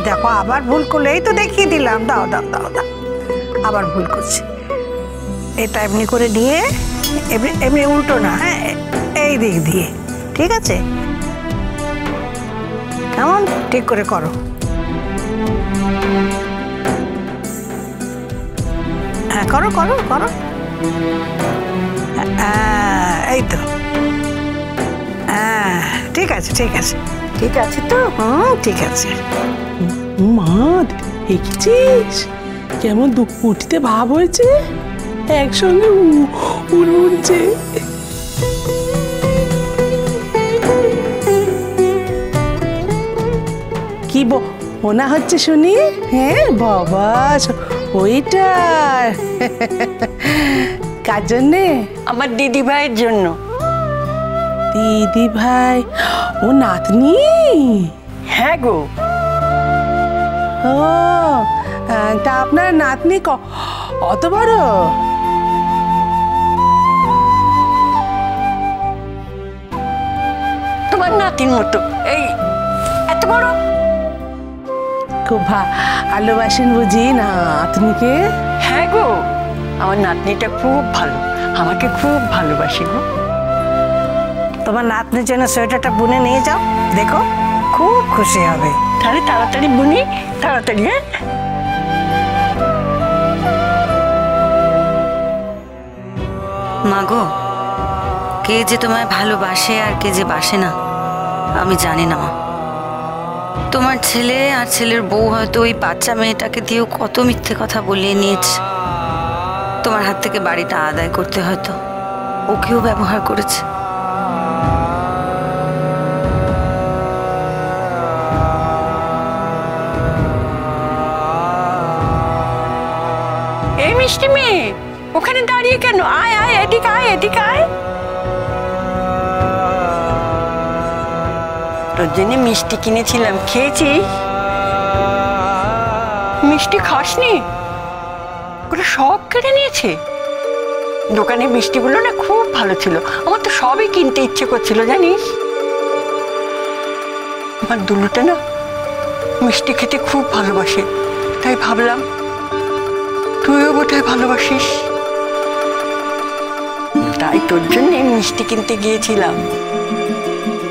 দেখো আবার ভুল করলে, এই তো দেখিয়ে দিলাম। দাও দাও দাও দাও, আবার ভুল করছি। এটা এমনি করে নিয়ে এমনি এমনি উল্টো না, হ্যাঁ এই দিক দিয়ে, ঠিক আছে? কেমন ঠিক করে করো। হ্যাঁ করো করো করো, এই তো, হ্যাঁ ঠিক আছে ঠিক আছে ঠিক আছে তো, ঠিক আছে। মা দেখেছিস কেমন দুপুটিতে ভাব হয়েছে, একসঙ্গে উড়ছে। কি মনে হচ্ছে শুনি? হ্যাঁ বাবা, ওইটা কার জন্যে? আমার দিদি ভাইয়ের জন্য। দিদি ভাই ও নাতনি? হ্যাঁ গো। ও তা আপনার নাতনি অত বড়? তোমার নাতির মতো, এই এত বড়। খুব ভালোবাসেন বুঝি নাতনিকে? হ্যাঁ গো, আমার নাতনিটা খুব ভালো, আমাকে খুব ভালোবাসি গো। তোমার নাতনির জন্য সোয়েটারটা বুনে নিয়ে যাও, দেখো খুব খুশি হবে। তাহলে তাড়াতাড়ি বুনি, তাড়াতাড়ি। হ্যাঁ মা গো, কে যে তোমায় ভালোবাসে আর কে যে বাসে না আমি জানি না মা। তোমার ছেলে আর ছেলের বউ হয়তো ওই বাচ্চা মেয়েটাকে দিয়েও কত মিথ্যে কথা বলিয়ে নিয়েছে। তোমার হাত থেকে বাড়িটা আদায় করতে হয়তো ওকেও ব্যবহার করেছে। এই মিষ্টি মেয়ে, ওখানে দাঁড়িয়ে কেন? আয় আয়, এদিকে আয়, এদিকে আয়। তোর জন্য মিষ্টি কিনেছিলাম, খেয়েছিস? মিষ্টি খাসনি? ওরা সব কেটে নিয়েছে। দোকানে মিষ্টিগুলো না খুব ভালো ছিল, আমার তো সবই কিনতে ইচ্ছে করছিল জানিস। আমার দুলুটা না মিষ্টি খেতে খুব ভালোবাসে, তাই ভাবলাম তুইও বোধহয় ভালোবাসিস, তাই তোর জন্য মিষ্টি কিনতে গিয়েছিলাম।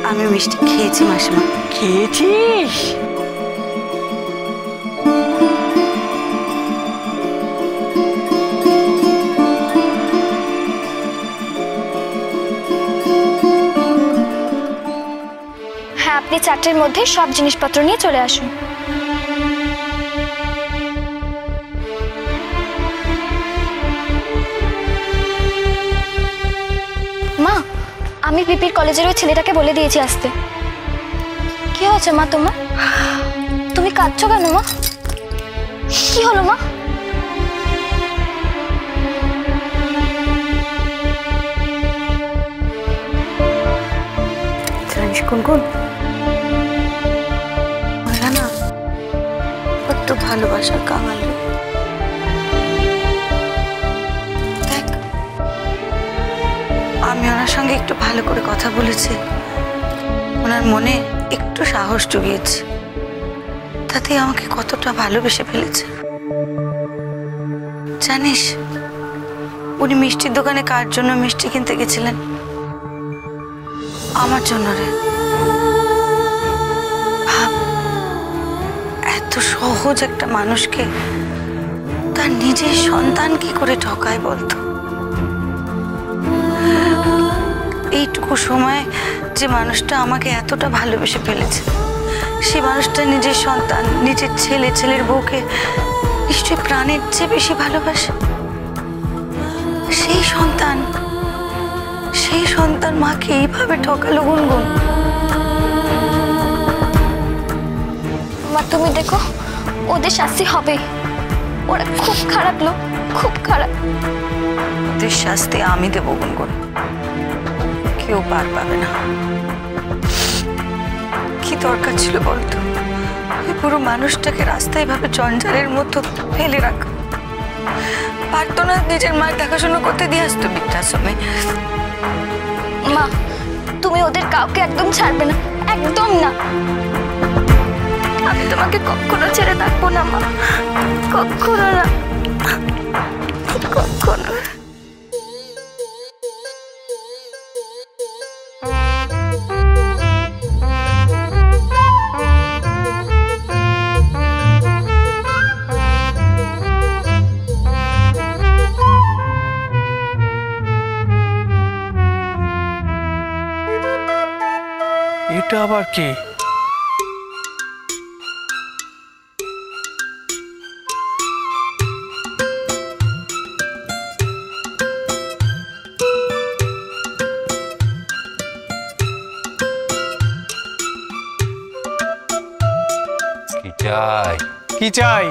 আমি মিষ্টি খেয়েছি মাসিমা। খেয়েছিস? হ্যাঁ, আপনি 4টের মধ্যে সব জিনিসপত্র নিয়ে চলে আসুন। মা, আমি পিপির কলেজের ওই ছেলেটাকে বলে দিয়েছি আসতে। কি হয়েছে মা তোমার? তুমি কাঁদছো কেন মা? কি হলো মা? জানিস কুনকুন, না কত ভালোবাসার কাঙাল। দেখ, আমি ওনার সঙ্গে একটু ভালো করে কথা বলেছি, ওনার মনে একটু সাহস জুগিয়েছে, তাতে আমাকে কতটা ভালোবেসে ফেলেছে। জানিস উনি মিষ্টির দোকানে কার জন্য মিষ্টি কিনতে গেছিলেন? আমার জন্য রে। ভাব, এত সহজ একটা মানুষকে তার নিজের সন্তান কি করে ঠকায় বলতো? এইটুকু সময় যে মানুষটা আমাকে এতটা ভালোবেসে ফেলেছে, সে মানুষটা নিজের সন্তান, নিজের ছেলে, ছেলের বউকে নিশ্চয়ই প্রাণের চেয়ে বেশি ভালোবাসে। সেই সন্তান মাকে এইভাবে ঠকালো গুনগুন। মা তুমি দেখো, ওদের শাস্তি হবে। ওরা খুব খারাপ লোক, খুব খারাপ। ওদের শাস্তি আমি দেবো গুনগুন, কেউ পার পাবে না। কি দরকার ছিল বলতো ওই পুরো মানুষটাকে রাস্তায় ভাবে জঞ্জালের মতো ফেলে রাখা? পারতো না নিজের মায়ের দেখাশোনা করতে দিয়ে আসতো বৃদ্ধাশ্রমে? মা তুমি ওদের কাউকে একদম ছাড়বে না, একদম না। আমি তোমাকে কখনো ছেড়ে থাকবো না মা, কখনো না, কখনো। এটা আবার কি? কি চাই? কি চাই?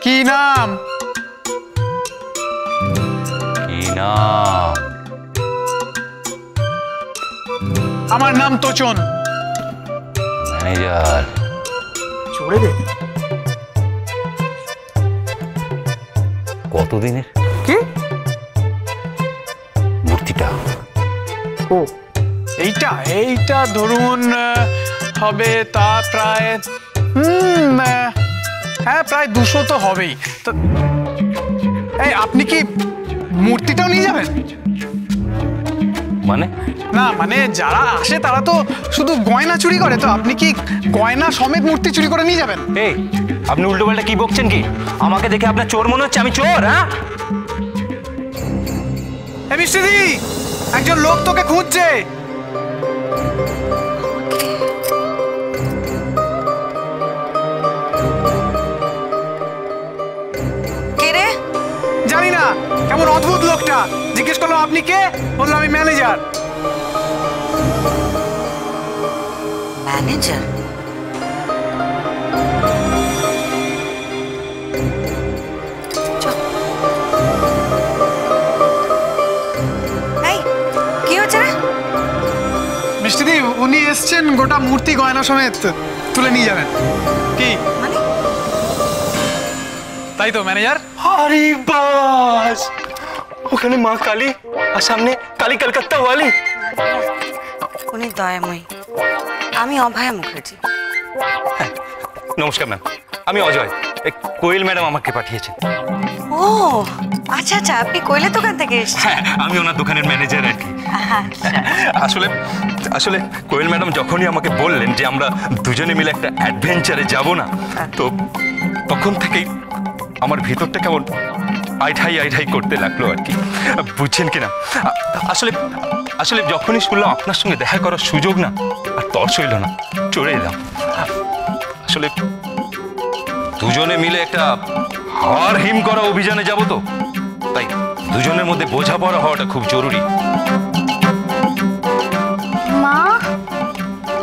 কি নাম? কি নাম? আমার নাম তোচন। ম্যানেজার। চড়ে দে। কতদিনের কি? মূর্তিটা? ও এইটা এইটা ধরুন হবে তা প্রায় হ্যাঁ প্রায় 200 তো হবেই। তো এই আপনি কি মূর্তিটাও নিয়ে যাবেন? মানে? না মানে যারা আসে তারা তো শুধু গয়না চুরি করে, তো আপনি কি গয়না সমেত মূর্তি চুরি করে নিয়ে যাবেন? এই আপনি উল্টো পাল্টা কি বকছেন কি? আমাকে দেখে আপনার চোর মনে হচ্ছে? আমি চোর? হ্যাঁ মিষ্টিদি, একজন লোক তোকে খুঁজছে। কে রে? জানি না, কেমন অদ্ভুত লোকটা। জিজ্ঞেস করলাম আপনি কে, বললো আমি ম্যানেজার। ম্যানেজার? এই কি হচ্ছে রে? মিষ্টিদি, উনি এসছেন গোটা মূর্তি গয়না সমেত তুলে নিয়ে যাবেন। কি মানে? তাই তো ম্যানেজার। আরে বাস, ওখানে মা কালী আর সামনে কালী কলকাতা ওয়ালি। উনি দয়াময়ী, আমি অভয়া মুখার্জি। নমস্কার ম্যাম, আমি অজয়। কোয়েল ম্যাডাম আমাকে পাঠিয়েছেন। ও আচ্ছা আচ্ছা, আপনি কোয়েলের দোকান থেকে এসেছেন? হ্যাঁ, আমি ওনার দোকানের ম্যানেজার আর কি। আচ্ছা। আসলে আসলে কোয়েল ম্যাডাম যখনই আমাকে বললেন যে আমরা দুজনে মিলে একটা অ্যাডভেঞ্চারে যাব না, তো তখন থেকেই আমার ভিতরটা কেমন আইঠাই আইঠাই করতে লাগলো আর কি। বুঝছেন কিনা? আসলে আসলে যখনই শুনলাম আপনার সঙ্গে দেখা করার সুযোগ না, আর তর সইল না, চলে এলাম। আসলে দুজনে মিলে একটা হাড় হিম করা অভিযানে যাব, তো তাই দুজনের মধ্যে বোঝাপড়া হওয়াটা খুব জরুরি। মা,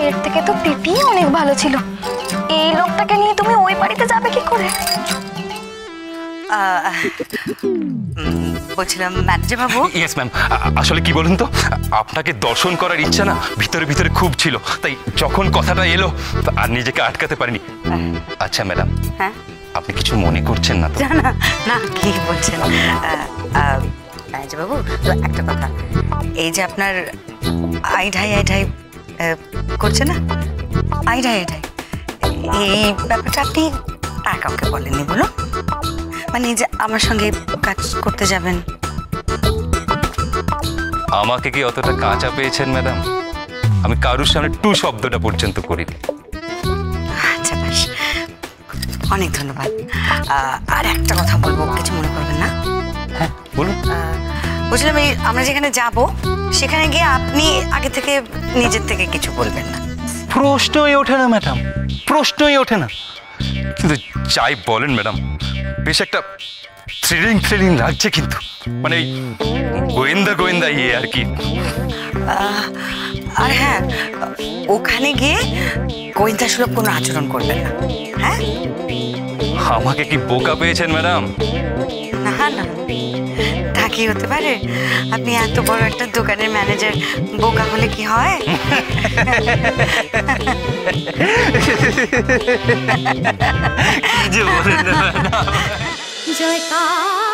এর থেকে তো পিপি অনেক ভালো ছিল। এই লোকটাকে নিয়ে তুমি ওই বাড়িতে যাবে কি করে? বলছিলাম ম্যানেজার বাবু। ইয়েস ম্যাম, আসলে কি বলুন তো, আপনাকে দর্শন করার ইচ্ছা না ভিতরে ভিতরে খুব ছিল, তাই যখন কথাটা এলো আর নিজেকে আটকাতে পারিনি। আচ্ছা ম্যাডাম, হ্যাঁ আপনি কিছু মনে করছেন না তো? না না, কি বলছেন ম্যানেজার বাবু? তো একটা কথা, এই যে আপনার আইঢাই আইঢাই করছে না, আইঢাই আইঢাই, এই ব্যাপারটা আপনি আর কাউকে বলেননি বলুন? মানে যে আমার সঙ্গে কাজ করতে যাবেন। আমাকে কি অতটা কাঁচা পেয়েছেন ম্যাডাম? আমি কারুর সামনে টু শব্দটা পর্যন্ত করিনি। আচ্ছা বেশ, অনেক ধন্যবাদ। আর একটা কথা বলবো, কিছু মনে করবেন না? হ্যাঁ বলুন। বলছিলাম এই আমরা যেখানে যাব সেখানে গিয়ে আপনি আগে থেকে নিজের থেকে কিছু বলবেন না। প্রশ্নই ওঠে না ম্যাডাম, প্রশ্নই ওঠে না। কিন্তু যাই বলেন ম্যাডাম, বেশ একটা থ্রিলিং থ্রিলিং লাগছে কিন্তু, মানে এই গোয়েন্দা গোয়েন্দা ইয়ে আর কি। আর হ্যাঁ, ওখানে গিয়ে গোয়েন্দা সুলভ কোনো আচরণ করবেন না, হ্যাঁ? আমাকে কি বোকা পেয়েছেন ম্যাডাম? না না, তা কি হতে পারে? আপনি এত বড় একটা দোকানের ম্যানেজার, বোকা হলে কি হয়? কি যে বলেন না ম্যাডাম। জয়কার